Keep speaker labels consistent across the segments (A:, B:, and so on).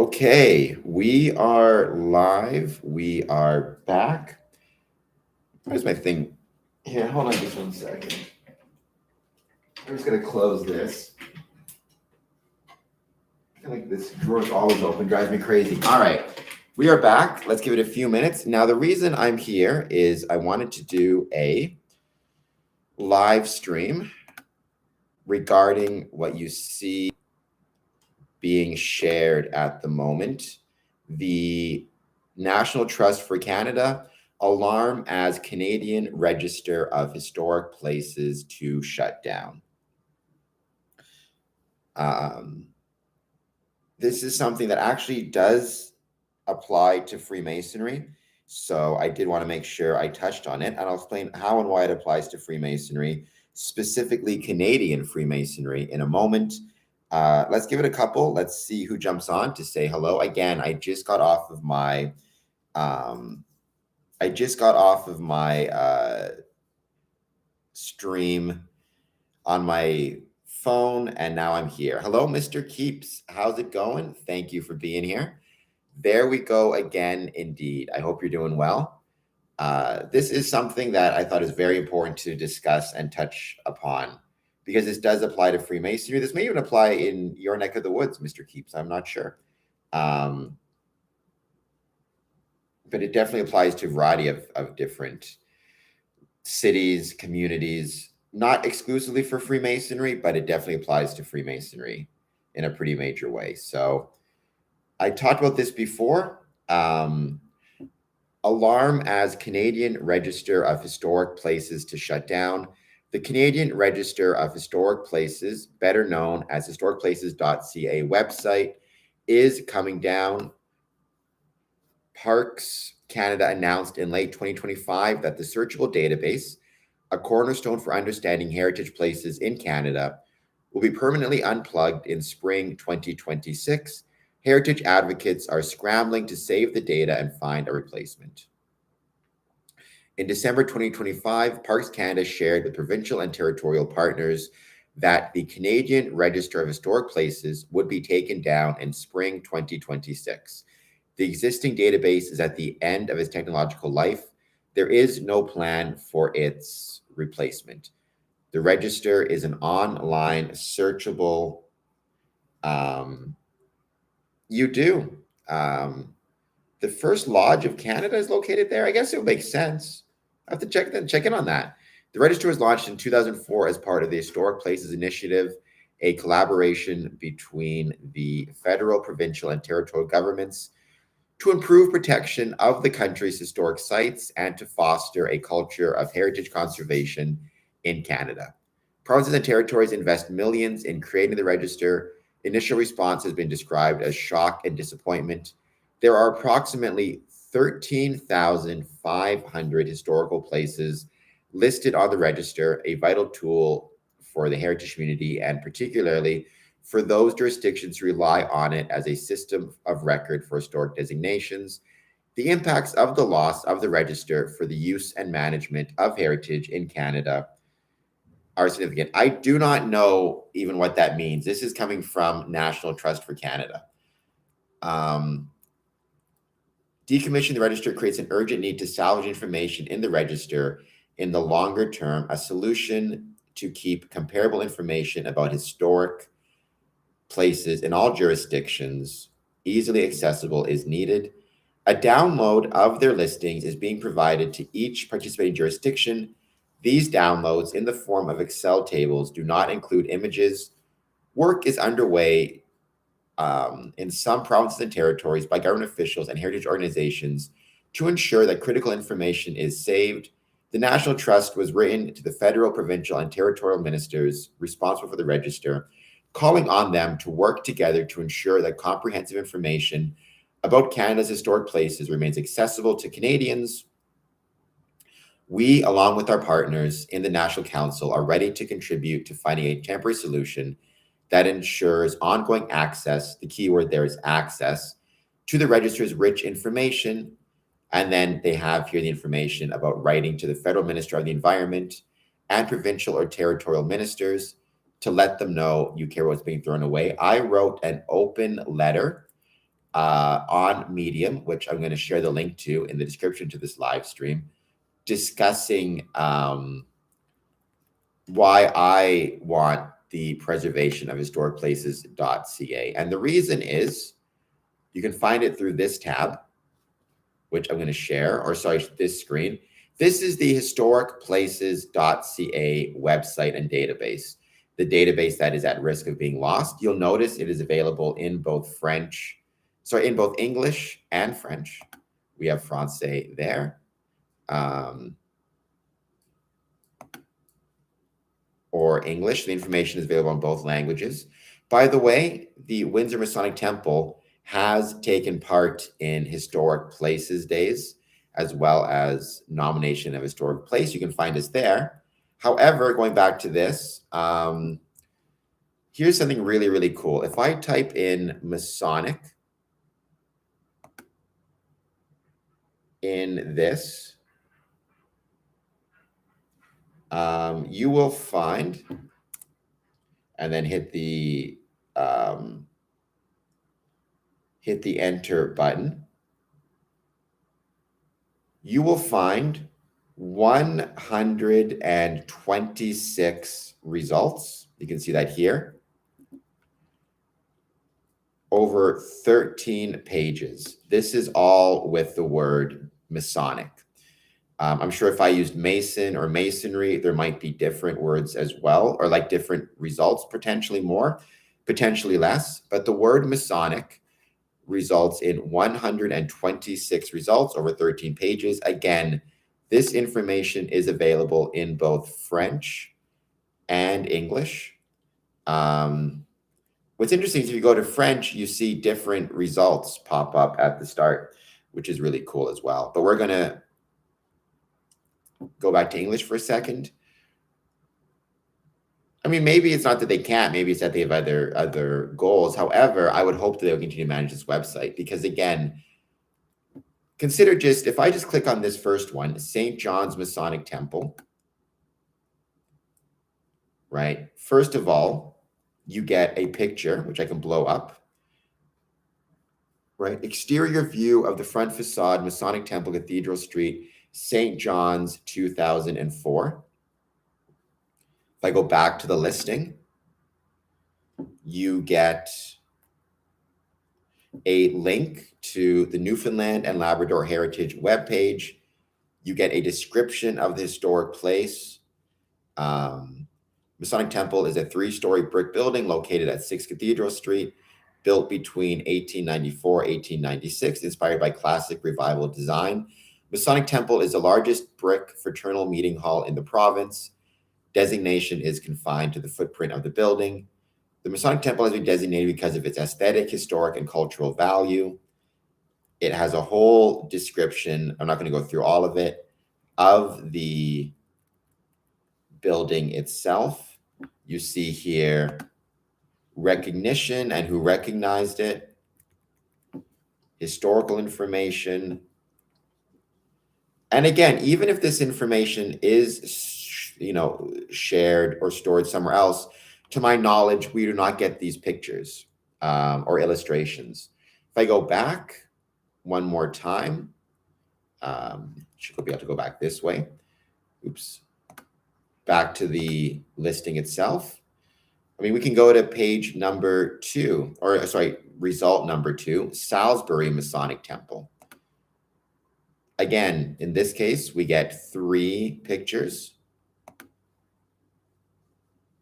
A: Okay, we are live. We are back. Where's my thing? Here, hold on just 1 second. I'm just gonna close this. I feel like this drawer is always open, drives me crazy. All right, we are back. Let's give it a few minutes. Now, the reason I'm here is I wanted to do a live stream regarding what you see being shared at the moment. The National Trust for Canada alarm as Canadian Register of Historic Places to shut down. This is something that actually does apply to Freemasonry. So I did want to make sure I touched on it, and I'll explain how and why it applies to Freemasonry, specifically Canadian Freemasonry, in a moment. Let's give it a couple. Let's see who jumps on to say hello. Again, I just got off of my stream on my phone, and now I'm here. Hello, Mr. Keeps. How's it going? Thank you for being here. There we go again, indeed. I hope you're doing well. This is something that I thought is very important to discuss and touch upon because this does apply to Freemasonry. This may even apply in your neck of the woods, Mr. Keeps. I'm not sure. But it definitely applies to a variety of different cities, communities, not exclusively for Freemasonry, but it definitely applies to Freemasonry in a pretty major way. So I talked about this before. Alarm as Canadian Register of Historic Places to shut down. The Canadian Register of Historic Places, better known as historicplaces.ca website, is coming down. Parks Canada announced in late 2025 that the searchable database, a cornerstone for understanding heritage places in Canada, will be permanently unplugged in spring 2026. Heritage advocates are scrambling to save the data and find a replacement. In December 2025, Parks Canada shared with provincial and territorial partners that the Canadian Register of Historic Places would be taken down in spring 2026. The existing database is at the end of its technological life. There is no plan for its replacement. The register is an online searchable. You do. The first lodge of Canada is located there. I guess it would make sense. I have to check in on that. The register was launched in 2004 as part of the Historic Places Initiative, a collaboration between the federal, provincial, and territorial governments to improve protection of the country's historic sites and to foster a culture of heritage conservation in Canada. Provinces and territories invest millions in creating the register. Initial response has been described as shock and disappointment. There are approximately 13,500 historical places listed on the register, a vital tool for the heritage community and particularly for those jurisdictions who rely on it as a system of record for historic designations. The impacts of the loss of the register for the use and management of heritage in Canada are significant. I do not know even what that means. This is coming from National Trust for Canada. Decommissioning the register creates an urgent need to salvage information in the register in the longer term. A solution to keep comparable information about historic places in all jurisdictions easily accessible is needed. A download of their listings is being provided to each participating jurisdiction. These downloads in the form of Excel tables do not include images. Work is underway in some provinces and territories by government officials and heritage organizations to ensure that critical information is saved. The National Trust was written to the federal, provincial, and territorial ministers responsible for the register, calling on them to work together to ensure that comprehensive information about Canada's historic places remains accessible to Canadians. We, along with our partners in the National Council, are ready to contribute to finding a temporary solution that ensures ongoing access, the key word there is access, to the register's rich information. And then they have here the information about writing to the Federal Minister of the Environment and provincial or territorial ministers to let them know you care what's being thrown away. I wrote an open letter on Medium, which I'm going to share the link to in the description to this live stream, discussing why I want the preservation of historic places.ca. And the reason is you can find it through this tab, which I'm going to share, or sorry, this screen. This is the historicplaces.ca website and database, the database that is at risk of being lost. You'll notice it is available in both in both English and French. We have Francais there. Or English. The information is available in both languages. By the way, the Windsor Masonic Temple has taken part in Historic Places Days, as well as nomination of Historic Place. You can find us there. However, going back to this, here's something really, really cool. If I type in Masonic in this, you will find, and then hit the enter button, you will find 126 results. You can see that here. Over 13 pages. This is all with the word Masonic. I'm sure if I used Mason or Masonry, there might be different words as well, or like different results, potentially more, potentially less. But the word Masonic results in 126 results over 13 pages. Again, this information is available in both French and English. What's interesting is if you go to French, you see different results pop up at the start, which is really cool as well. But we're going to go back to English for a second. I mean, maybe it's not that they can't, maybe it's that they have other goals. However, I would hope that they'll continue to manage this website because, again, consider just, if I just click on this first one, St. John's Masonic Temple, right? First of all, you get a picture, which I can blow up, right? Exterior view of the front facade, Masonic Temple, Cathedral Street, St. John's, 2004. If I go back to the listing, you get a link to the Newfoundland and Labrador Heritage webpage. You get a description of the historic place. Masonic Temple is a 3-story brick building located at 6 Cathedral Street, built between 1894-1896, inspired by classic revival design. Masonic Temple is the largest brick fraternal meeting hall in the province. Designation is confined to the footprint of the building. The Masonic Temple has been designated because of its aesthetic, historic, and cultural value. It has a whole description, I'm not going to go through all of it, of the building itself. You see here recognition and who recognized it, historical information. And again, even if this information is, shared or stored somewhere else, to my knowledge, we do not get these pictures or illustrations. If I go back one more time, should be able to go back this way. Oops. Back to the listing itself. I mean, we can go to page number 2, or sorry, result number 2, Salisbury Masonic Temple. Again, in this case, we get 3 pictures,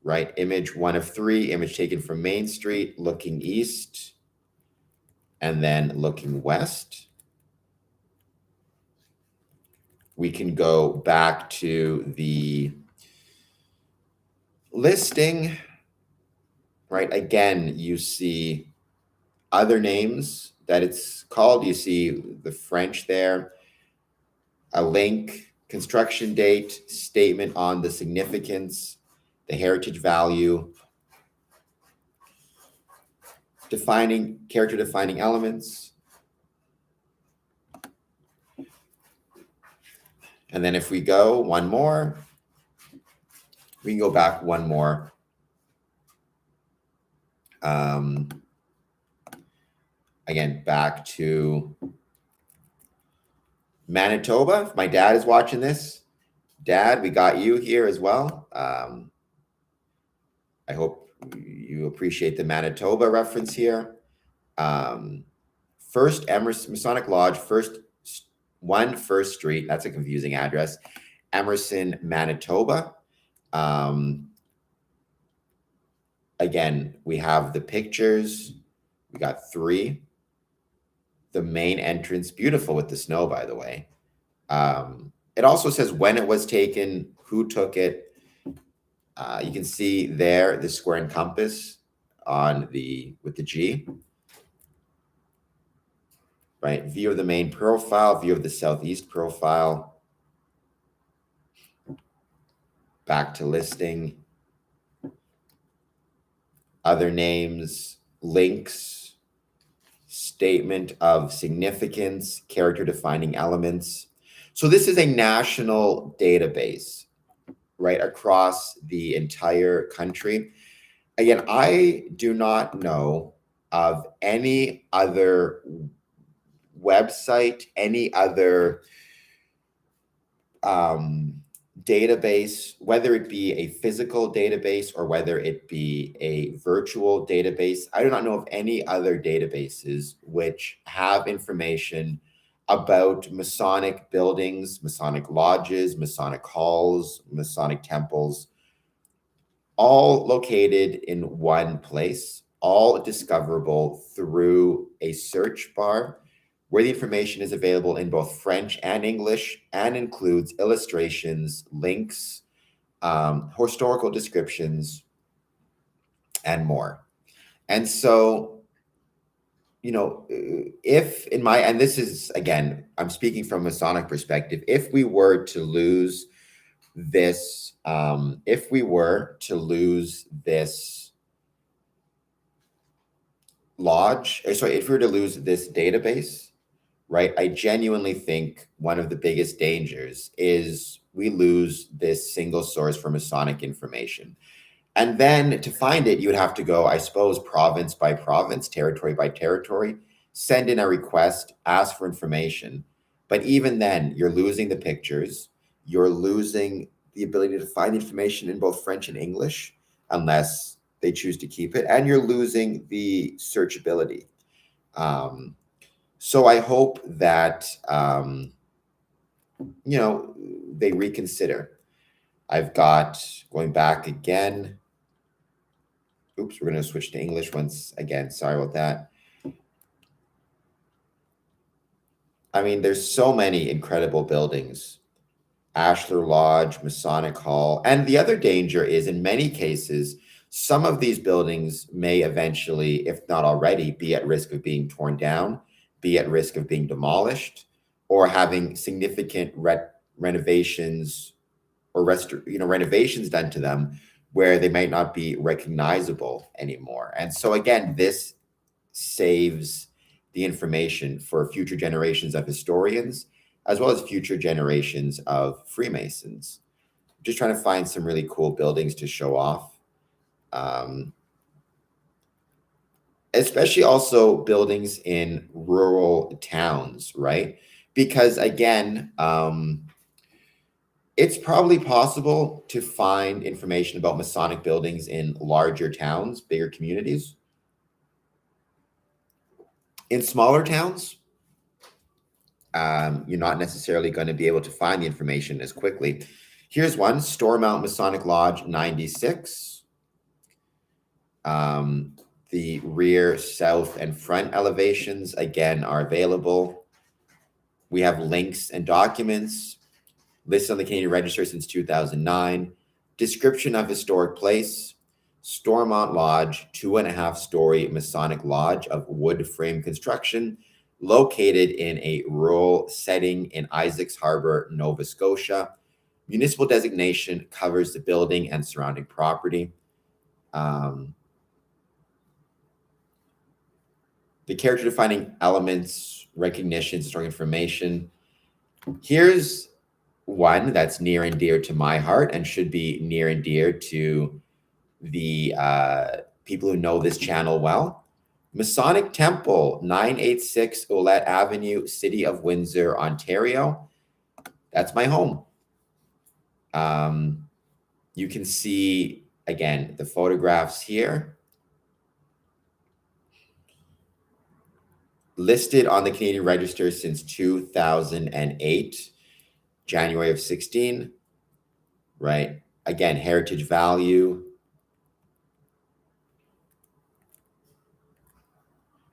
A: right? Image 1 of 3, image taken from Main Street, looking east, and then looking west. We can go back to the listing, right? Again, you see other names that it's called. You see the French there, a link, construction date, statement on the significance, the heritage value, character defining elements. And then if we go one more, we can go back one more. again, back to Manitoba. If my dad is watching this, Dad, we got you here as well. I hope you appreciate the Manitoba reference here. First Emerson Masonic Lodge, First Street. That's a confusing address. Emerson, Manitoba. Again, we have the pictures. We got 3. The main entrance, beautiful with the snow, by the way. It also says when it was taken, who took it. You can see there the square and compass with the G. Right, view of the main profile, view of the southeast profile. Back to listing. Other names, links, statement of significance, character defining elements. So this is a national database, right, across the entire country. Again, I do not know of any other website, any other database, whether it be a physical database or whether it be a virtual database. I do not know of any other databases which have information about Masonic buildings, Masonic lodges, Masonic halls, Masonic temples, all located in one place, all discoverable through a search bar where the information is available in both French and English and includes illustrations, links, historical descriptions, and more. And so, if and this is, again, I'm speaking from a Masonic perspective, if we were to lose this, lodge, if we were to lose this database, right, I genuinely think one of the biggest dangers is we lose this single source for Masonic information. And then to find it, you would have to go, I suppose, province by province, territory by territory, send in a request, ask for information. But even then, you're losing the pictures. You're losing the ability to find information in both French and English, unless they choose to keep it. And you're losing the searchability. So I hope that, they reconsider. I've got, going back again. Oops, we're going to switch to English once again. Sorry about that. I mean, there's so many incredible buildings. Ashlar Lodge, Masonic Hall. And the other danger is, in many cases, some of these buildings may eventually, if not already, be at risk of being torn down, be at risk of being demolished, or having significant renovations or renovations done to them where they might not be recognizable anymore. And so again, this saves the information for future generations of historians, as well as future generations of Freemasons. Just trying to find some really cool buildings to show off. Especially also buildings in rural towns, right? Because again, it's probably possible to find information about Masonic buildings in larger towns, bigger communities. In smaller towns, you're not necessarily going to be able to find the information as quickly. Here's one, Stormont Masonic Lodge 96. The rear, south, and front elevations, again, are available. We have links and documents listed on the Canadian Register since 2009. Description of historic place, Stormont Lodge, 2.5-story Masonic Lodge of wood frame construction, located in a rural setting in Isaacs Harbor, Nova Scotia. Municipal designation covers the building and surrounding property. The character defining elements, recognition, storing information. Here's one that's near and dear to my heart and should be near and dear to the people who know this channel well. Masonic Temple, 986 Ouellette Avenue, City of Windsor, Ontario. That's my home. You can see, again, the photographs here. Listed on the Canadian Register since 2008, January of 16, right? Again, heritage value.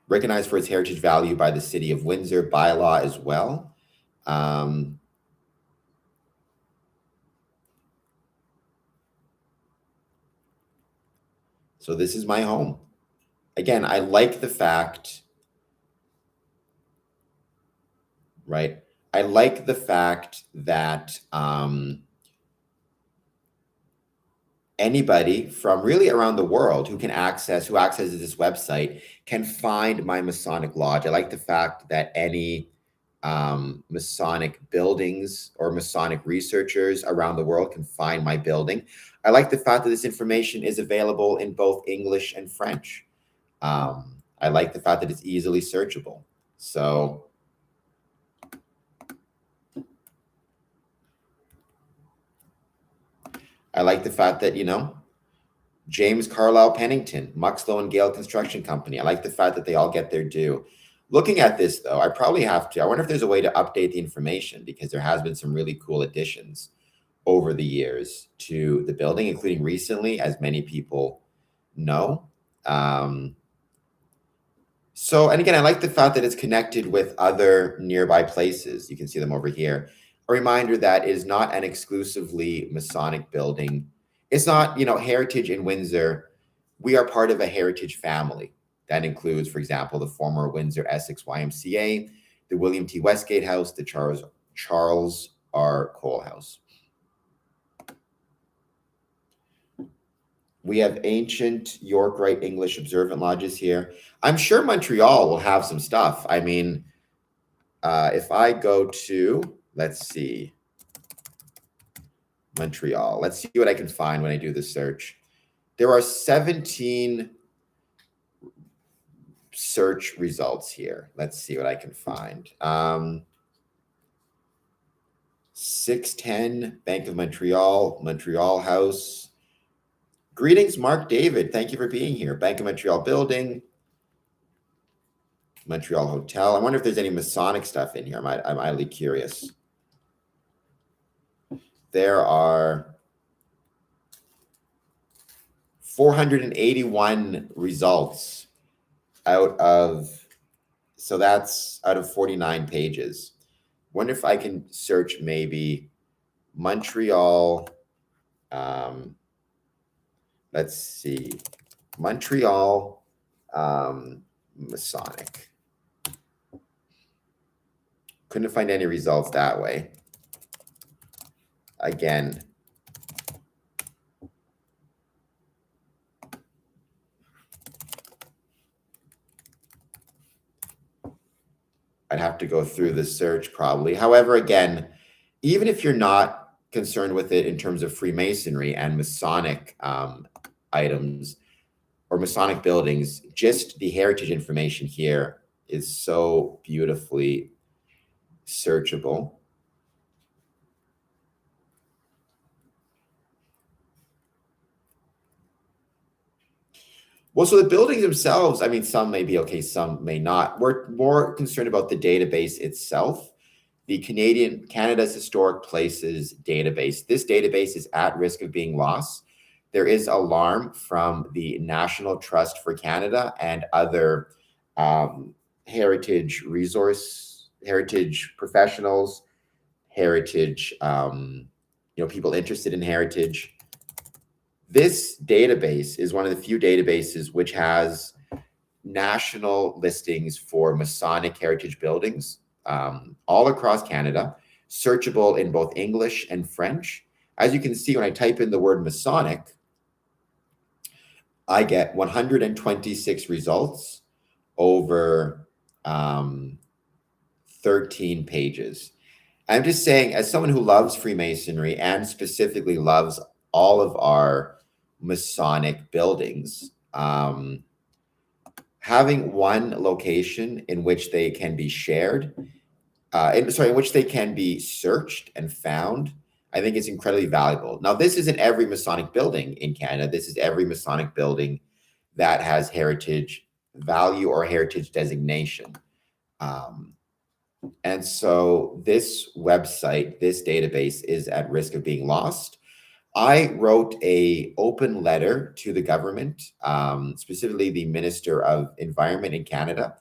A: Recognized for its heritage value by the City of Windsor bylaw as well. So this is my home. Again, I like the fact, right? I like the fact that anybody from really around the world who accesses this website can find my Masonic Lodge. I like the fact that any Masonic buildings or Masonic researchers around the world can find my building. I like the fact that this information is available in both English and French. I like the fact that it's easily searchable. So I like the fact that, James Carlisle Pennington, Muxlow and Gale Construction Company. I like the fact that they all get their due. Looking at this, though, I probably have to. I wonder if there's a way to update the information, because there has been some really cool additions over the years to the building, including recently, as many people know. So, and again, I like the fact that it's connected with other nearby places. You can see them over here. A reminder that it is not an exclusively Masonic building. It's not, heritage in Windsor. We are part of a heritage family. That includes, for example, the former Windsor Essex YMCA, the William T. Westgate House, the Charles R. Cole House. We have ancient York Rite English observant lodges here. I'm sure Montreal will have some stuff. I mean, if I go to, let's see, Montreal, let's see what I can find when I do the search. There are 17 search results here. Let's see what I can find. 610 Bank of Montreal, Montreal House. Greetings, Mark David. Thank you for being here. Bank of Montreal Building, Montreal Hotel. I wonder if there's any Masonic stuff in here. I'm highly curious. There are 481 results so that's out of 49 pages. Wonder if I can search maybe Montreal. Let's see, Montreal Masonic. Couldn't find any results that way. Again, I'd have to go through the search probably. However, again, even if you're not concerned with it in terms of Freemasonry and Masonic items or Masonic buildings, just the heritage information here is so beautifully searchable. Well, so the buildings themselves, I mean, some may be okay, some may not. We're more concerned about the database itself, the Canada's Historic Places database. This database is at risk of being lost. There is alarm from the National Trust for Canada and other heritage professionals, heritage, people interested in heritage. This database is one of the few databases which has national listings for Masonic heritage buildings all across Canada, searchable in both English and French. As you can see, when I type in the word Masonic, I get 126 results over 13 pages. I'm just saying, as someone who loves Freemasonry and specifically loves all of our Masonic buildings, having one location in which they can be shared, in which they can be searched and found, I think it's incredibly valuable. Now, this isn't every Masonic building in Canada. This is every Masonic building that has heritage value or heritage designation. And so this website, this database is at risk of being lost. I wrote an open letter to the government, specifically the Minister of Environment in Canada,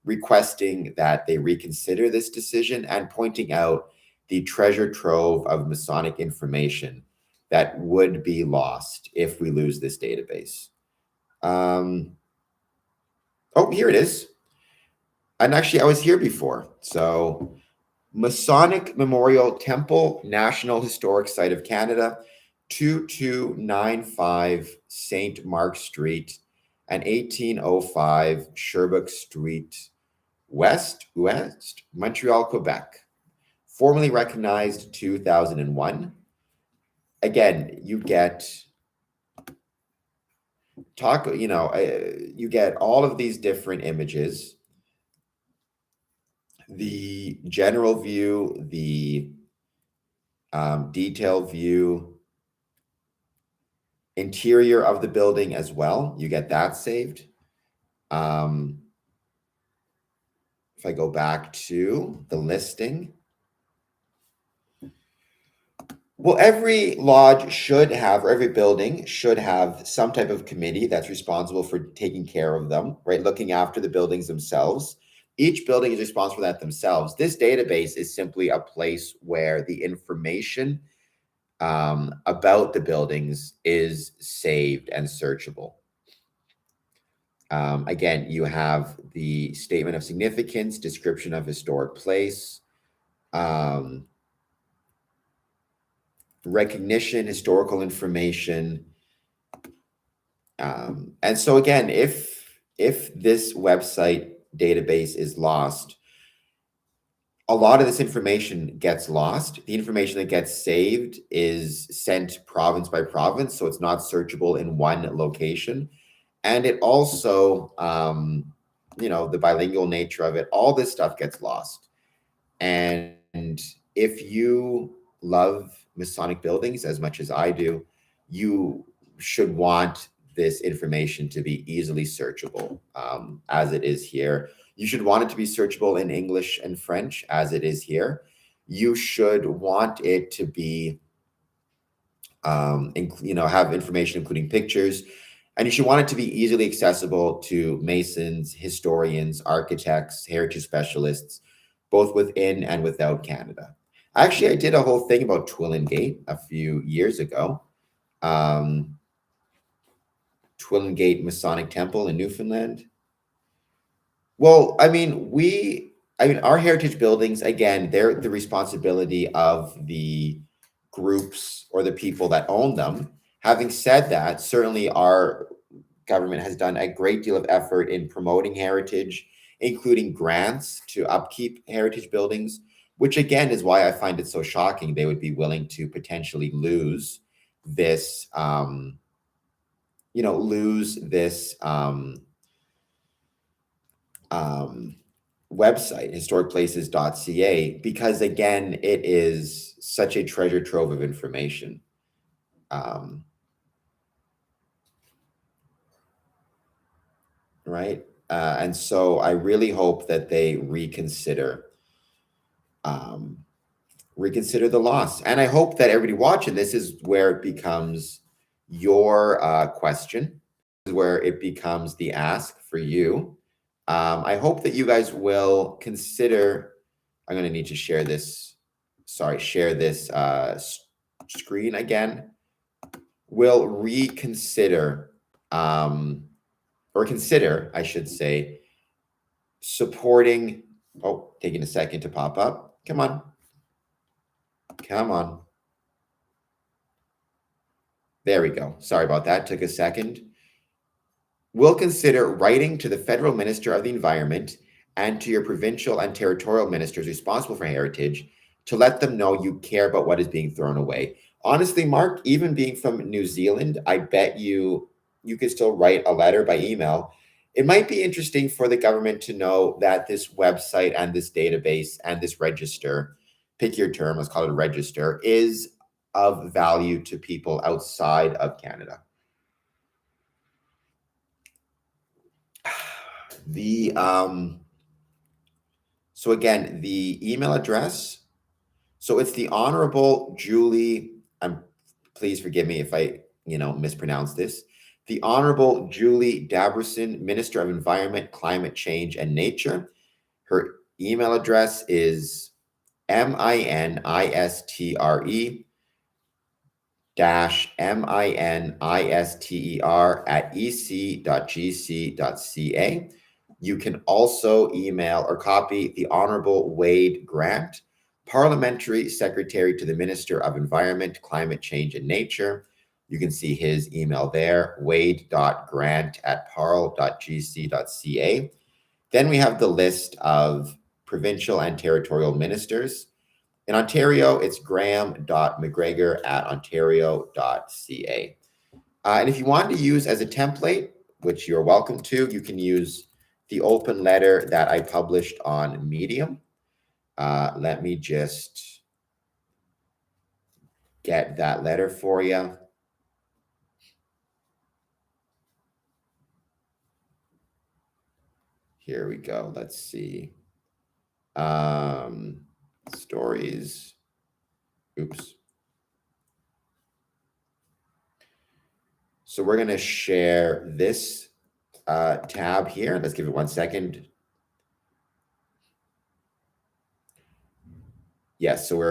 A: requesting that they reconsider this decision and pointing out the treasure trove of Masonic information that would be lost if we lose this database. Oh, here it is. And actually, I was here before. So Masonic Memorial Temple, National Historic Site of Canada, 2295 St. Mark Street and 1805 Sherbrooke Street, West, Montreal, Quebec. Formally recognized 2001. Again, you get you get all of these different images. The general view, the detailed view, interior of the building as well. You get that saved. If I go back to the listing. Well, every lodge should have, or every building should have some type of committee that's responsible for taking care of them, right? Looking after the buildings themselves. Each building is responsible for that themselves. This database is simply a place where the information about the buildings is saved and searchable. Again, you have the statement of significance, description of historic place, recognition, historical information. And so again, if this website database is lost, a lot of this information gets lost. The information that gets saved is sent province by province, so it's not searchable in one location. And it also, the bilingual nature of it, all this stuff gets lost. And if you love Masonic buildings as much as I do, you should want this information to be easily searchable, as it is here. You should want it to be searchable in English and French, as it is here. You should want it to be, have information including pictures, and you should want it to be easily accessible to Masons, historians, architects, heritage specialists, both within and without Canada. Actually, I did a whole thing about Twillingate a few years ago. Twillingate Masonic Temple in Newfoundland. Well, our heritage buildings, again, they're the responsibility of the groups or the people that own them. Having said that, certainly our government has done a great deal of effort in promoting heritage, including grants to upkeep heritage buildings, which again is why I find it so shocking they would be willing to potentially lose this, website, historicplaces.ca, because again, it is such a treasure trove of information. Right? And so I really hope that they reconsider the loss. And I hope that everybody watching, this is where it becomes your question, this is where it becomes the ask for you. I hope that you guys will consider, I'm going to need to share this screen again. Will reconsider, or consider, I should say, supporting, taking a second to pop up. Come on. There we go. Sorry about that. Took a second. Will consider writing to the Federal Minister of the Environment and to your provincial and territorial ministers responsible for heritage to let them know you care about what is being thrown away. Honestly, Mark, even being from New Zealand, I bet you could still write a letter by email It might be interesting for the government to know that this website and this database and this register, pick your term, let's call it a register, is of value to people outside of Canada. So again, the email address. So it's the Honorable Julie. Please forgive me if I mispronounce this. The Honorable Julie Daberson, Minister of Environment, Climate Change, and Nature. Her email address is minister@ec.gc.ca. You can also email or copy the Honorable Wade Grant, Parliamentary Secretary to the Minister of Environment, Climate Change, and Nature. You can see his email there, wade.grant@parl.gc.ca. Then we have the list of provincial and territorial ministers. In Ontario, it's graham.mcgregor@ontario.ca. And if you want to use as a template, which you're welcome to, you can use the open letter that I published on Medium. Let me just get that letter for you. Here we go. Let's see. Stories. Oops. So we're going to share this tab here. Let's give it 1 second. Yes, so we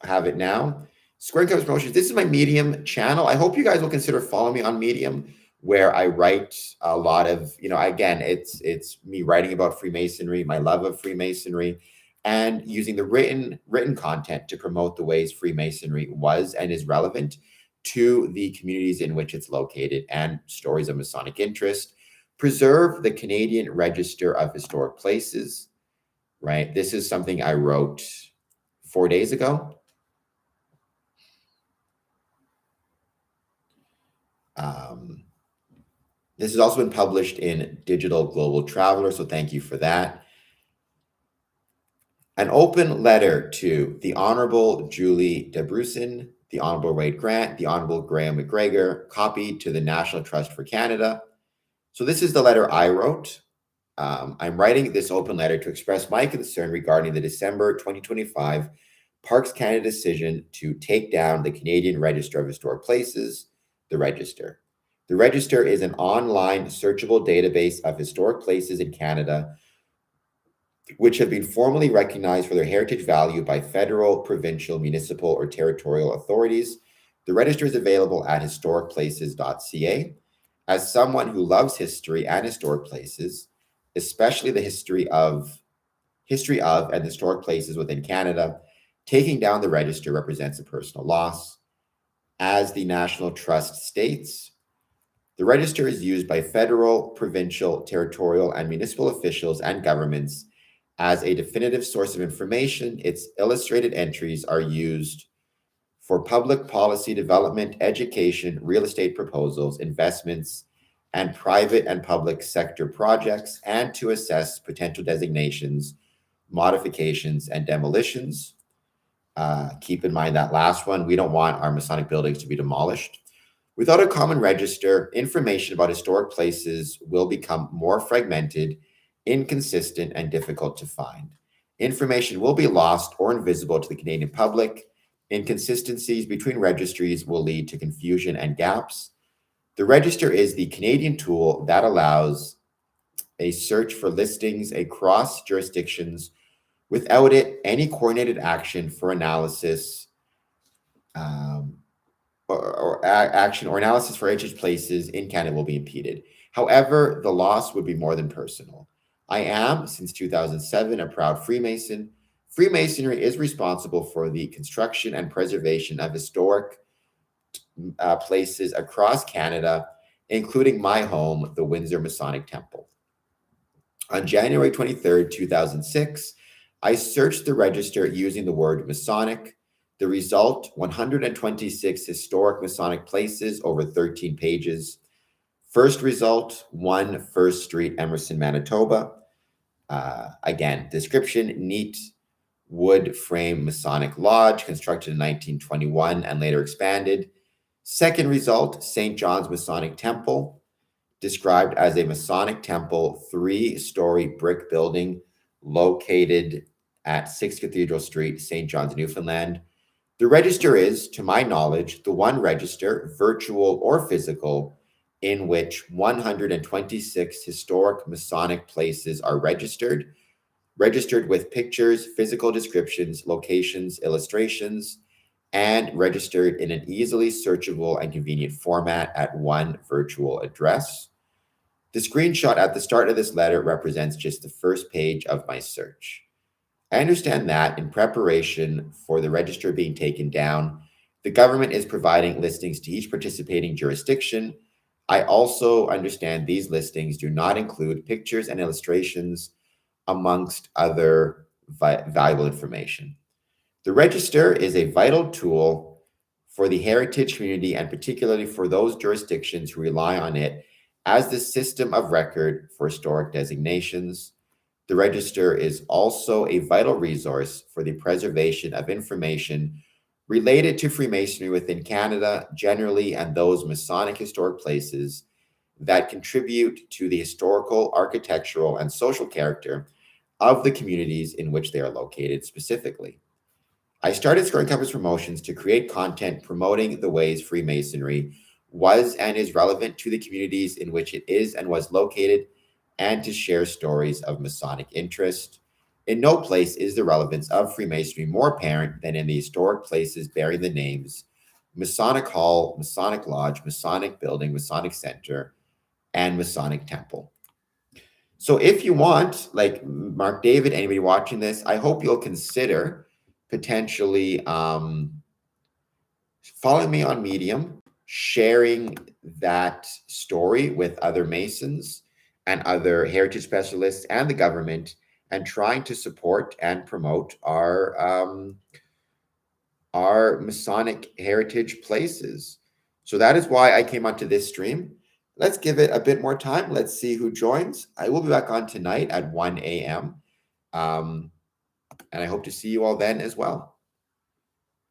A: have it now. Square Cups Promotions. This is my Medium channel. I hope you guys will consider following me on Medium, where I write a lot of, again, it's me writing about Freemasonry, my love of Freemasonry, and using the written content to promote the ways Freemasonry was and is relevant to the communities in which it's located and stories of Masonic interest. Preserve the Canadian Register of Historic Places, right? This is something I wrote 4 days ago. This has also been published in Digital Global Traveler, so thank you for that. An open letter to the Honorable Julie Daberson, the Honorable Wade Grant, the Honorable Graham McGregor, copied to the National Trust for Canada. So this is the letter I wrote. I'm writing this open letter to express my concern regarding the December 2025 Parks Canada decision to take down the Canadian Register of Historic Places, the Register. The Register is an online searchable database of historic places in Canada, which have been formally recognized for their heritage value by federal, provincial, municipal, or territorial authorities. The Register is available at historicplaces.ca. As someone who loves history and historic places, especially the history of and historic places within Canada, taking down the Register represents a personal loss. As the National Trust states, the Register is used by federal, provincial, territorial, and municipal officials and governments as a definitive source of information. Its illustrated entries are used for public policy development, education, real estate proposals, investments, and private and public sector projects, and to assess potential designations, modifications, and demolitions. Keep in mind that last one, we don't want our Masonic buildings to be demolished. Without a common register, information about historic places will become more fragmented, inconsistent, and difficult to find. Information will be lost or invisible to the Canadian public. Inconsistencies between registries will lead to confusion and gaps. The Register is the Canadian tool that allows a search for listings across jurisdictions. Without it, any coordinated action for analysis action or analysis for heritage places in Canada will be impeded. However, the loss would be more than personal. I am, since 2007, a proud Freemason. Freemasonry is responsible for the construction and preservation of historic places across Canada, including my home, the Windsor Masonic Temple. On January 23rd, 2006, I searched the Register using the word Masonic. The result, 126 historic Masonic places over 13 pages. First result, 1 First Street, Emerson, Manitoba. Again, description, neat wood frame Masonic Lodge, constructed in 1921 and later expanded. Second result, St. John's Masonic Temple, described as a Masonic Temple 3-story brick building located at 6 Cathedral Street, St. John's, Newfoundland. The register is, to my knowledge, the one register, virtual or physical, in which 126 historic Masonic places are registered with pictures, physical descriptions, locations, illustrations, and registered in an easily searchable and convenient format at one virtual address. The screenshot at the start of this letter represents just the first page of my search. I understand that in preparation for the register being taken down, the government is providing listings to each participating jurisdiction. I also understand these listings do not include pictures and illustrations, amongst other valuable information. The register is a vital tool for the heritage community and particularly for those jurisdictions who rely on it as the system of record for historic designations. The register is also a vital resource for the preservation of information related to Freemasonry within Canada generally and those Masonic historic places that contribute to the historical, architectural, and social character of the communities in which they are located specifically. I started Scoring Compass Promotions to create content promoting the ways Freemasonry was and is relevant to the communities in which it is and was located, and to share stories of Masonic interest. In no place is the relevance of Freemasonry more apparent than in the historic places bearing the names Masonic Hall, Masonic Lodge, Masonic Building, Masonic Centre, and Masonic Temple. So if you want, like Mark David, anybody watching this, I hope you'll consider potentially following me on Medium, sharing that story with other Masons and other heritage specialists and the government, and trying to support and promote our Masonic heritage places. So that is why I came onto this stream. Let's give it a bit more time. Let's see who joins. I will be back on tonight at 1 a.m. And I hope to see you all then as well.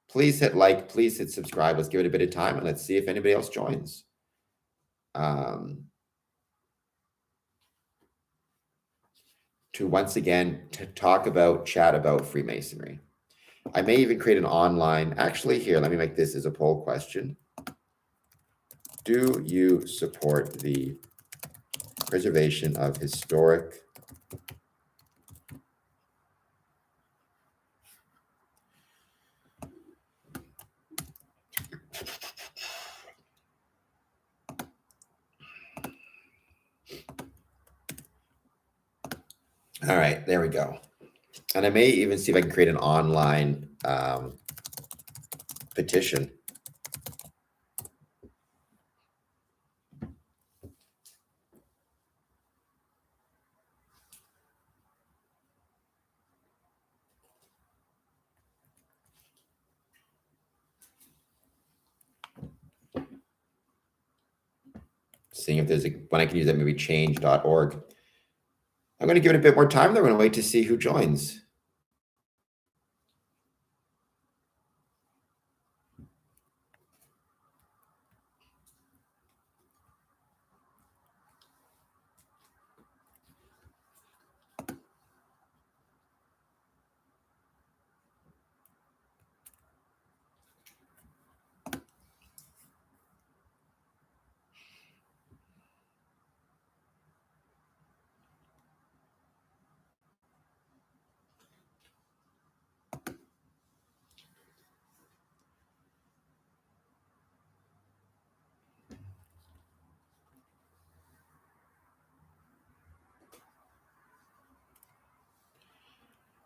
A: Please hit like, please hit subscribe. Let's give it a bit of time and let's see if anybody else joins. To once again, to talk about, chat about Freemasonry. I may even create an online, actually here, let me make this as a poll question. Do you support the preservation of historic All right, there we go. And I may even see if I can create an online petition. Seeing if there's when I can use that, maybe change.org. I'm going to give it a bit more time. They're going to wait to see who joins.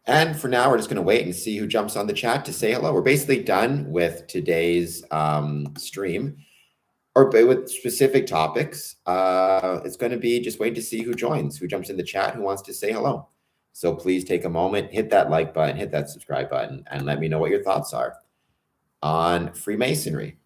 A: And for now, we're just going to wait and see who jumps on the chat to say hello. We're basically done with today's stream, or with specific topics. It's going to be just wait to see who joins, who jumps in the chat, who wants to say hello. So please take a moment, hit that like button, hit that subscribe button, and let me know what your thoughts are on Freemasonry.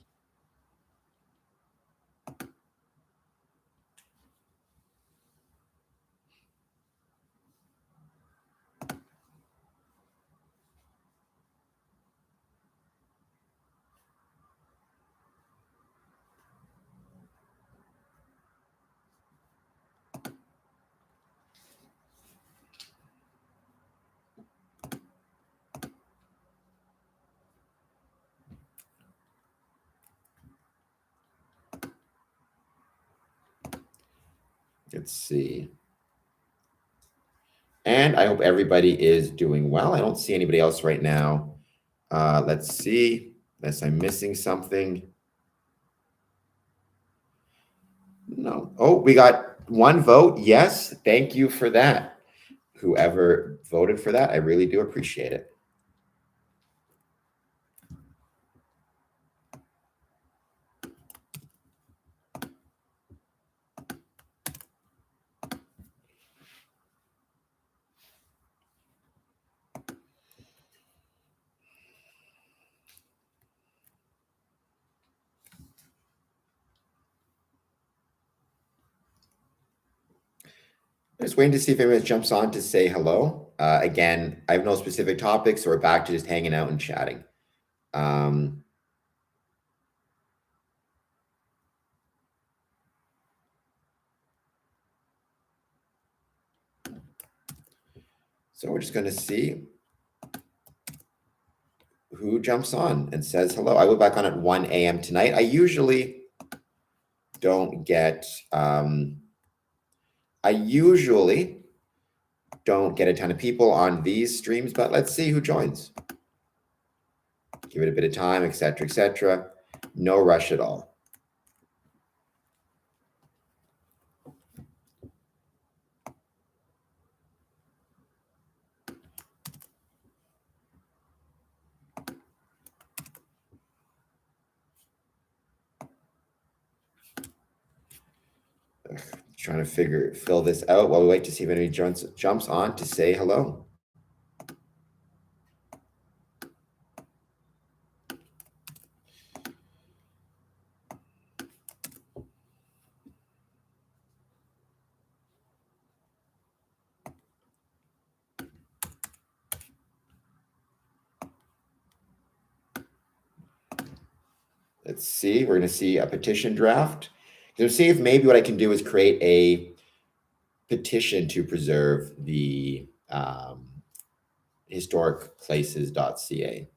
A: Let's see. And I hope everybody is doing well. I don't see anybody else right now. Let's see, unless I'm missing something. No. Oh, we got one vote. Yes. Thank you for that. Whoever voted for that, I really do appreciate it. Just waiting to see if anyone jumps on to say hello. Again, I have no specific topics, so we're back to just hanging out and chatting. So we're just going to see who jumps on and says hello. I will be back on at 1 a.m. tonight. I usually don't get a ton of people on these streams, but let's see who joins. Give it a bit of time, etc., etc. No rush at all. Trying to fill this out while we wait to see if anybody jumps on to say hello. Let's see. We're going to see a petition draft. Let's see if maybe what I can do is create a petition to preserve the historicplaces.ca.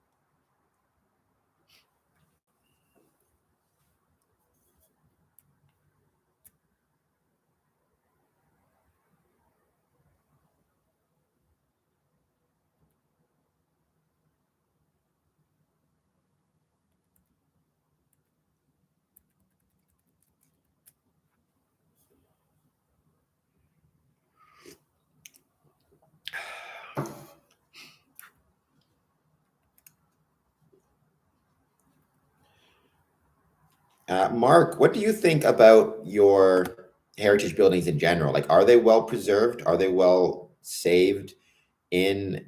A: Mark, what do you think about your heritage buildings in general? Like, are they well preserved? Are they well saved in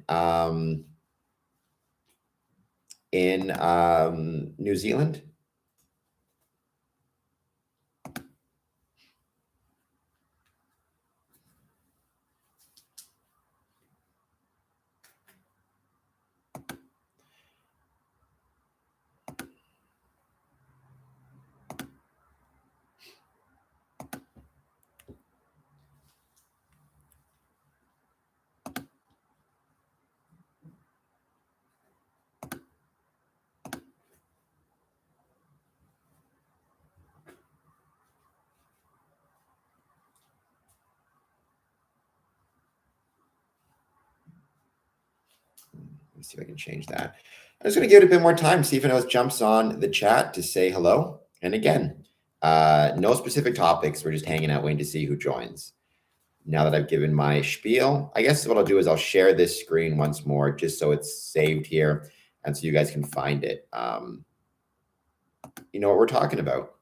A: New Zealand? Let me see if I can change that. I'm just going to give it a bit more time, see if anyone else jumps on the chat to say hello. And again, no specific topics. We're just hanging out, waiting to see who joins. Now that I've given my spiel, I guess what I'll do is I'll share this screen once more, just so it's saved here and so you guys can find it. You know what we're talking about.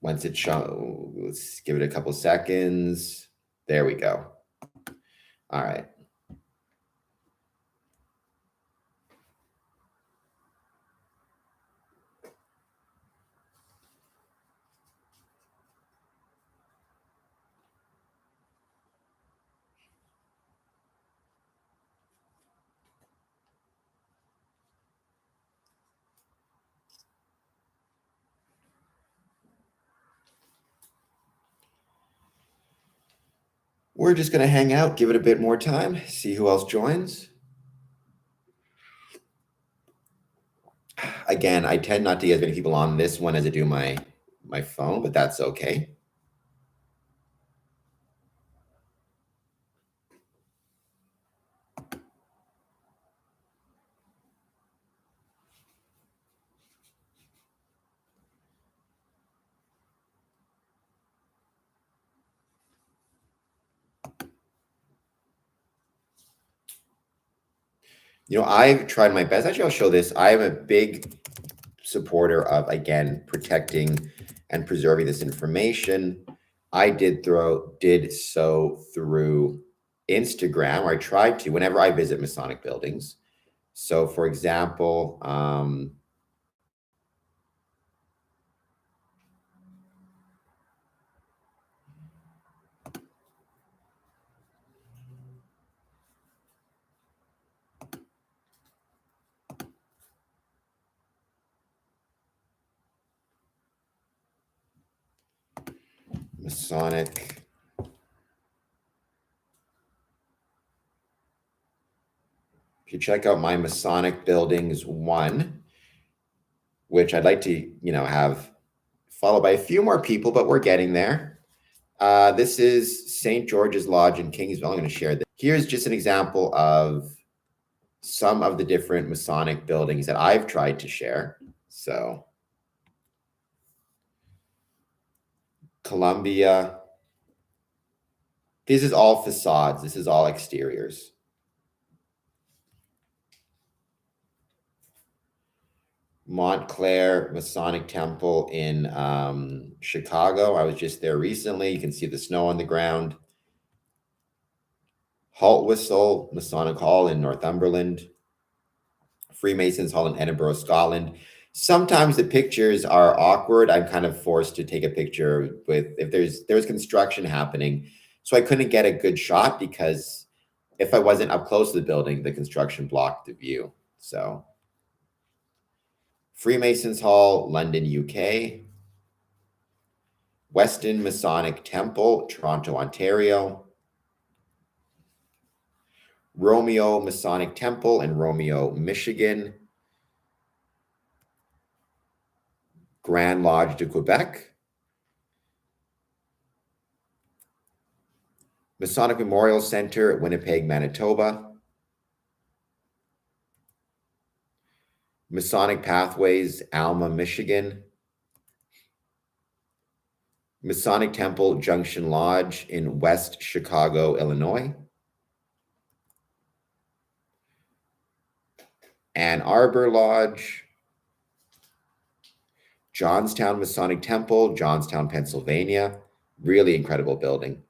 A: Once it's shown, let's give it a couple seconds. There we go. All right. We're just going to hang out, give it a bit more time, see who else joins. Again, I tend not to get as many people on this one as I do my phone, but that's okay. I've tried my best. Actually, I'll show this. I am a big supporter of, again, protecting and preserving this information. I did so through Instagram, or I tried to, whenever I visit Masonic buildings. So, for example, Masonic. If you check out my Masonic Buildings 1, which I'd like to, have followed by a few more people, but we're getting there. This is St. George's Lodge in Kingsville. I'm going to share this. Here's just an example of some of the different Masonic buildings that I've tried to share. So, Columbia. This is all facades. This is all exteriors. Montclair Masonic Temple in Chicago. I was just there recently. You can see the snow on the ground. Haltwhistle Masonic Hall in Northumberland. Freemasons Hall in Edinburgh, Scotland. Sometimes the pictures are awkward. I'm kind of forced to take a picture if there's construction happening. So I couldn't get a good shot because if I wasn't up close to the building, the construction blocked the view. So Freemasons Hall, London, UK. Weston Masonic Temple, Toronto, Ontario. Romeo Masonic Temple in Romeo, Michigan. Grand Lodge de Quebec. Masonic Memorial Centre, Winnipeg, Manitoba. Masonic Pathways, Alma, Michigan. Masonic Temple Junction Lodge in West Chicago, Illinois. Ann Arbor Lodge. Johnstown Masonic Temple, Johnstown, Pennsylvania. Really incredible building.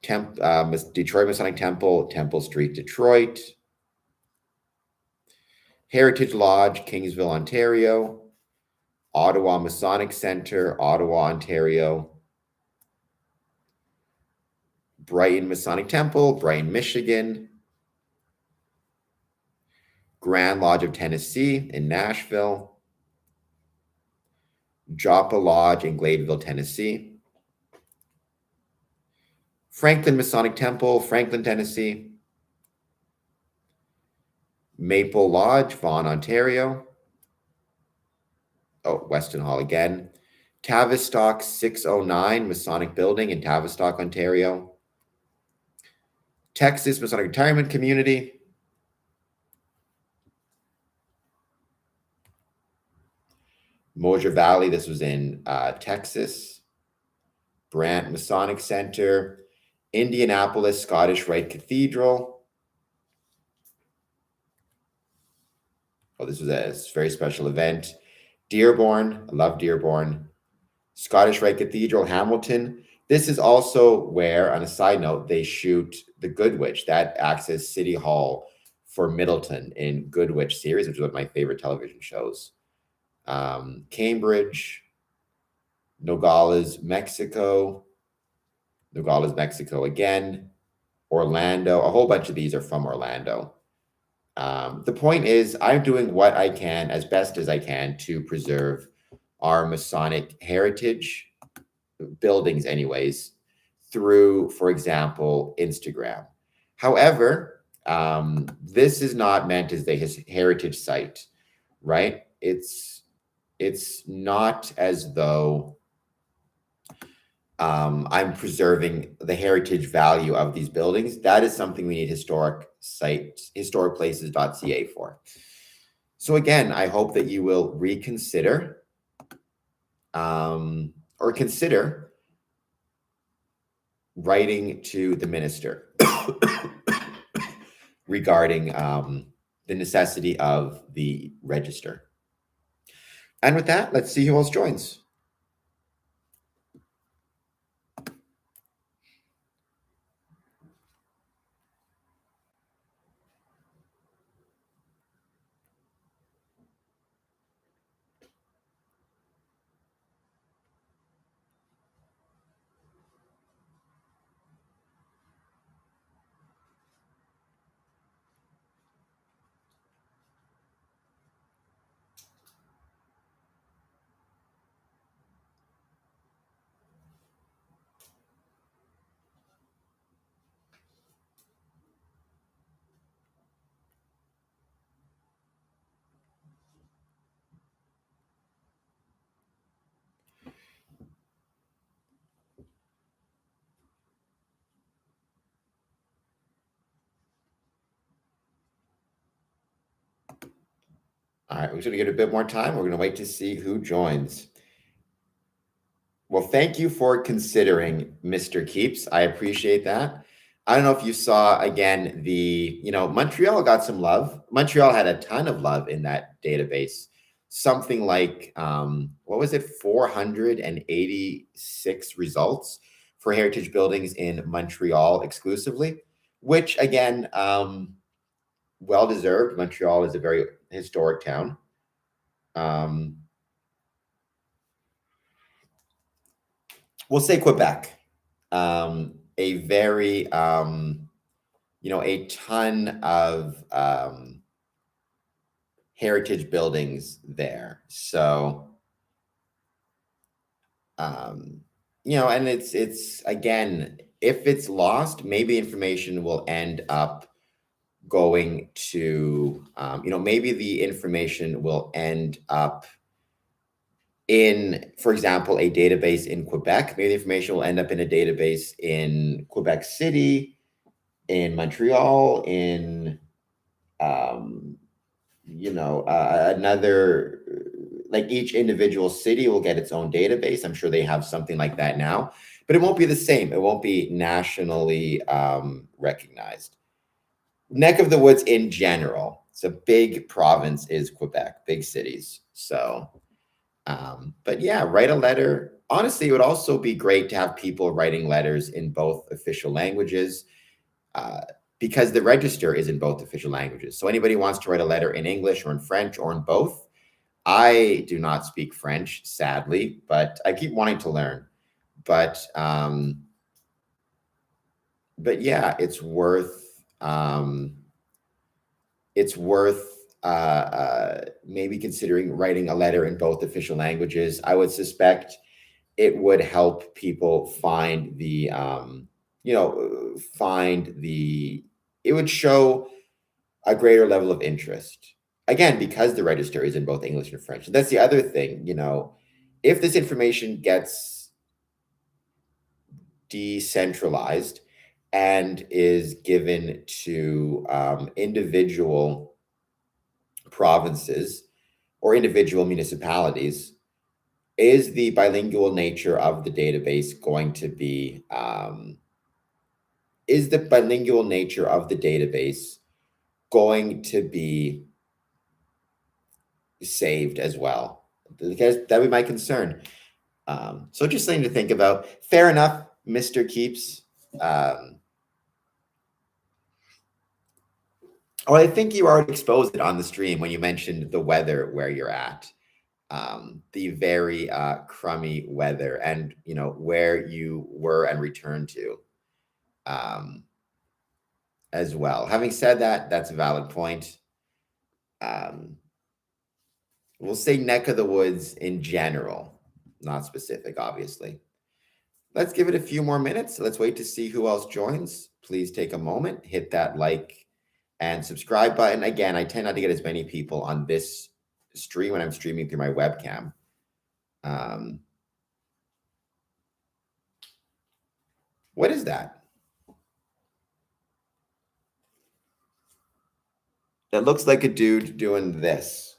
A: Detroit Masonic Temple, Temple Street, Detroit. Heritage Lodge, Kingsville, Ontario. Ottawa Masonic Centre, Ottawa, Ontario. Brighton Masonic Temple, Brighton, Michigan. Grand Lodge of Tennessee in Nashville. Joppa Lodge in Gladeville, Tennessee. Franklin Masonic Temple, Franklin, Tennessee. Maple Lodge, Vaughan, Ontario. Oh, Weston Hall again. Tavistock 609 Masonic Building in Tavistock, Ontario. Texas Masonic Retirement Community. Mosier Valley, this was in Texas. Brant Masonic Center. Indianapolis Scottish Rite Cathedral. Oh, this was a very special event. Dearborn, I love Dearborn. Scottish Rite Cathedral, Hamilton. This is also where, on a side note, they shoot The Good Witch. That acts as City Hall for Middleton in Good Witch series, which is one of my favorite television shows. Cambridge, Nogales, Mexico. Nogales, Mexico again. Orlando. A whole bunch of these are from Orlando. The point is, I'm doing what I can as best as I can to preserve our Masonic heritage, buildings anyways, through, for example, Instagram. However, This is not meant as a heritage site, right? It's not as though I'm preserving the heritage value of these buildings. That is something we need historicplaces.ca for. So again, I hope that you will reconsider or consider writing to the minister regarding the necessity of the register. And with that, let's see who else joins. All right, we're just going to give it a bit more time. We're going to wait to see who joins. Well, thank you for considering Mr. Keeps. I appreciate that. I don't know if you saw, again, Montreal got some love. Montreal had a ton of love in that database. Something like, 486 results for heritage buildings in Montreal exclusively, which well-deserved. Montreal is a very historic town. We'll say Quebec. A ton of heritage buildings there. So, and it's again, if it's lost, maybe information will end up going to, maybe the information will end up in, for example, a database in Quebec. Maybe the information will end up in a database in Quebec City, in Montreal, in another, like each individual city will get its own database. I'm sure they have something like that now, but it won't be the same. It won't be nationally recognized. Neck of the woods in general. It's a big province is Quebec, big cities. So, but yeah, write a letter. Honestly, it would also be great to have people writing letters in both official languages, because the register is in both official languages. So anybody who wants to write a letter in English or in French or in both. I do not speak French, sadly, but I keep wanting to learn. But yeah, it's worth maybe considering writing a letter in both official languages. I would suspect it would help people find it would show a greater level of interest. Again, because the register is in both English and French. That's the other thing, if this information gets decentralized and is given to individual provinces or individual municipalities, is the bilingual nature of the database going to be saved as well? Because that would be my concern. So just something to think about. Fair enough, Mr. Keeps. I think you already exposed it on the stream when you mentioned the weather where you're at. The very crummy weather and, where you were and returned to as well. Having said that, that's a valid point. We'll say neck of the woods in general, not specific, obviously. Let's give it a few more minutes. Let's wait to see who else joins. Please take a moment, hit that like and subscribe button. Again, I tend not to get as many people on this stream when I'm streaming through my webcam. What is that? It looks like a dude doing this.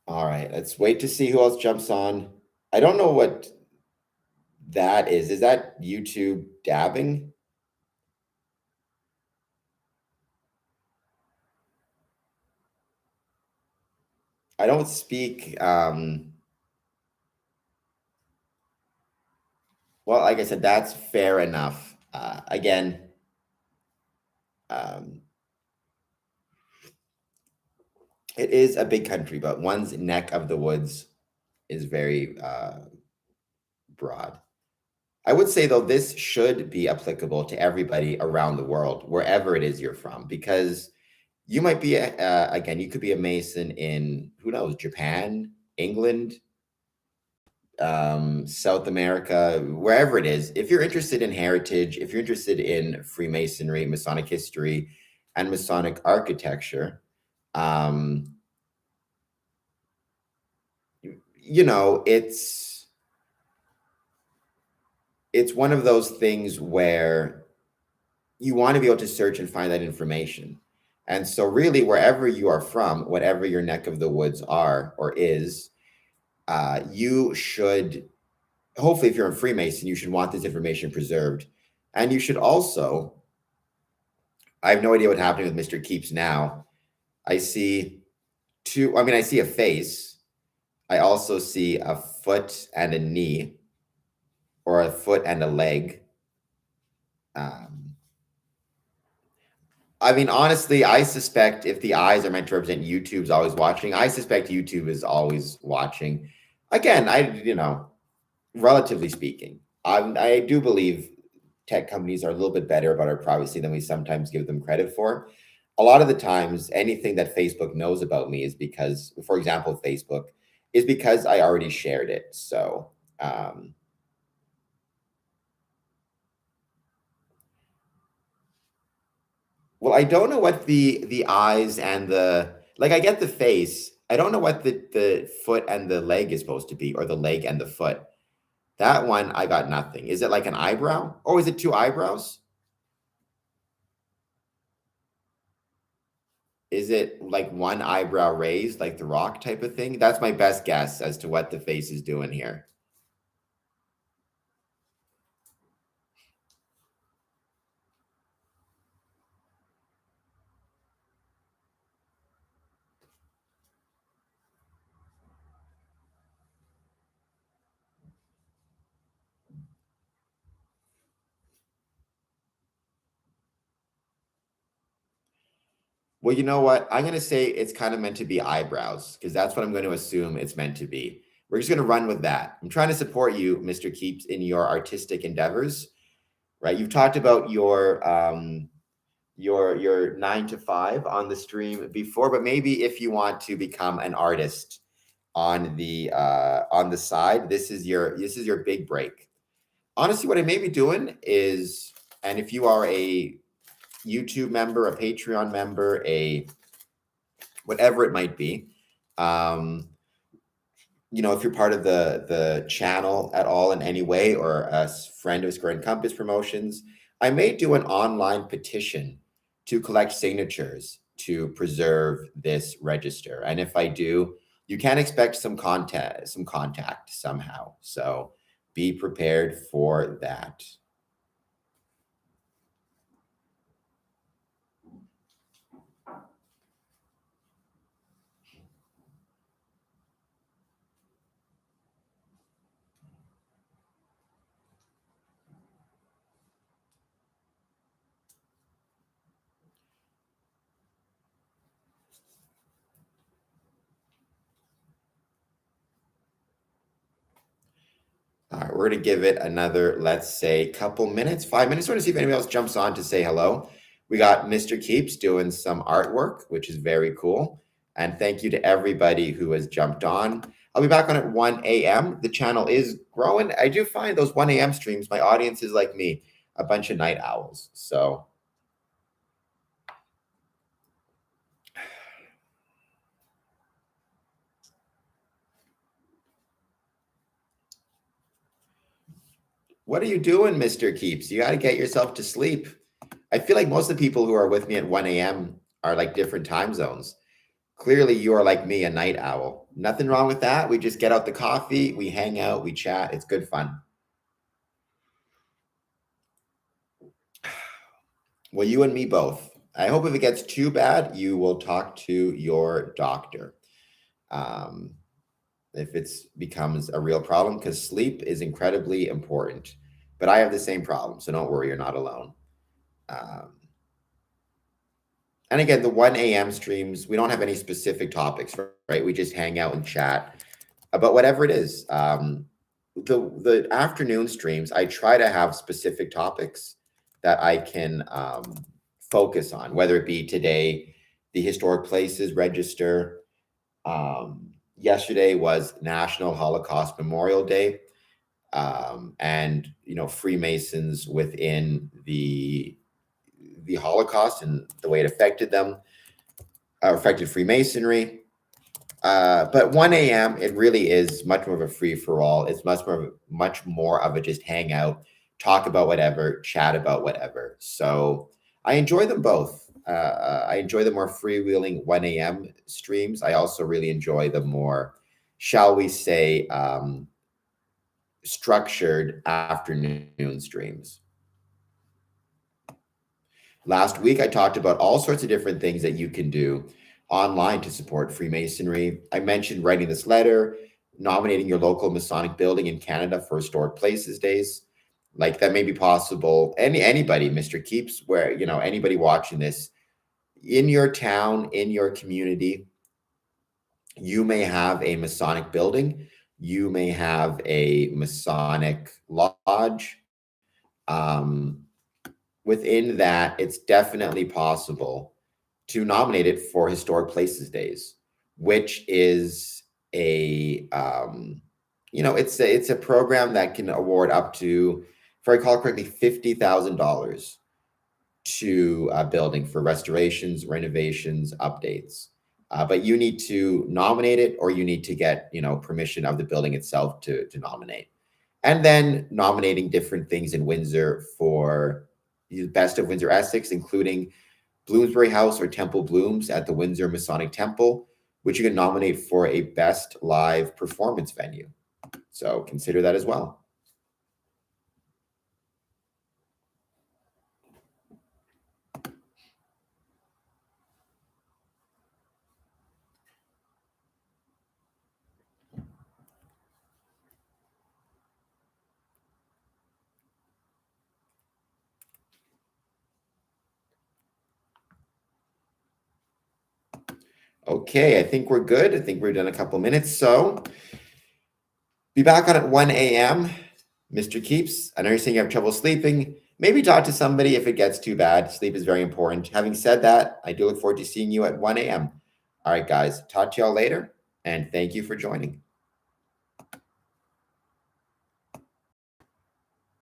A: All right, let's wait to see who else jumps on. I don't know what that is. Is that YouTube dabbing? I don't speak, well, like I said, that's fair enough. Again, it is a big country, but one's neck of the woods is very broad. I would say, though, this should be applicable to everybody around the world, wherever it is you're from, because you might be, again, you could be a Mason in, who knows, Japan, England, South America, wherever it is. If you're interested in heritage, if you're interested in Freemasonry, Masonic history, and Masonic architecture, you know, it's one of those things where you want to be able to search and find that information. And so really, wherever you are from, whatever your neck of the woods are or is, you should, hopefully, if you're a Freemason, you should want this information preserved. And you should also, I have no idea what's happening with Mr. Keeps now. I see I see a face. I also see a foot and a knee, or a foot and a leg. I mean, honestly, I suspect if the eyes are meant to represent YouTube's always watching, I suspect YouTube is always watching. Again, relatively speaking, I do believe tech companies are a little bit better about our privacy than we sometimes give them credit for. A lot of the times, anything that Facebook knows about me is because, for example, Facebook, is because I already shared it. So, well, I don't know what the eyes and I get the face. I don't know what the foot and the leg is supposed to be, or the leg and the foot. That one, I got nothing. Is it like an eyebrow? Oh, is it two eyebrows? Is it like one eyebrow raised, like the Rock type of thing? That's my best guess as to what the face is doing here. Well, you know what? I'm going to say it's kind of meant to be eyebrows, because that's what I'm going to assume it's meant to be. We're just going to run with that. I'm trying to support you, Mr. Keeps, in your artistic endeavors, right? You've talked about your 9 to 5 on the stream before, but maybe if you want to become an artist on the side, this is your big break. Honestly, what I may be doing is, and if you are a YouTube member, a Patreon member, a whatever it might be, if you're part of the channel at all in any way, or a friend of Square and Compass Promotions, I may do an online petition to collect signatures to preserve this register. And if I do, you can expect some contact somehow. So be prepared for that. All right, we're going to give it another, let's say, couple minutes, 5 minutes. We're going to see if anybody else jumps on to say hello. We got Mr. Keeps doing some artwork, which is very cool. And thank you to everybody who has jumped on. I'll be back on at 1 a.m. The channel is growing. I do find those 1 a.m. streams, my audience is like me, a bunch of night owls. So what are you doing, Mr. Keeps? You got to get yourself to sleep. I feel like most of the people who are with me at 1 a.m. are like different time zones. Clearly, you are like me, a night owl. Nothing wrong with that. We just get out the coffee, we hang out, we chat. It's good fun. Well, you and me both. I hope if it gets too bad, you will talk to your doctor. If it becomes a real problem, because sleep is incredibly important. But I have the same problem, so don't worry, you're not alone. And again, the 1 a.m. streams, we don't have any specific topics, right? We just hang out and chat about whatever it is. The afternoon streams, I try to have specific topics that I can focus on, whether it be today, the Historic Places Register. Yesterday was National Holocaust Memorial Day. And, Freemasons within the Holocaust and the way it affected them, affected Freemasonry. But 1 a.m., it really is much more of a free-for-all. It's much more of a just hang out, talk about whatever, chat about whatever. So I enjoy them both. I enjoy the more freewheeling 1 a.m. streams. I also really enjoy the more, shall we say, structured afternoon streams. Last week, I talked about all sorts of different things that you can do online to support Freemasonry. I mentioned writing this letter, nominating your local Masonic building in Canada for Historic Places Days. Like that may be possible. Anybody, Mr. Keeps, where, anybody watching this in your town, in your community, you may have a Masonic building. You may have a Masonic Lodge. Within that, it's definitely possible to nominate it for Historic Places Days, which is it's a program that can award up to, if I recall correctly, $50,000 to a building for restorations, renovations, updates. But you need to nominate it, or you need to get, permission of the building itself to nominate. And then nominating different things in Windsor for the best of Windsor Essex, including Bloomsbury House or Temple Blooms at the Windsor Masonic Temple, which you can nominate for a best live performance venue. So consider that as well. Okay, I think we're good. I think we're done a couple minutes. So be back on at 1 a.m. Mr. Keeps, I know you're saying you have trouble sleeping. Maybe talk to somebody if it gets too bad. Sleep is very important. Having said that, I do look forward to seeing you at 1 a.m. All right, guys, talk to y'all later, and thank you for joining.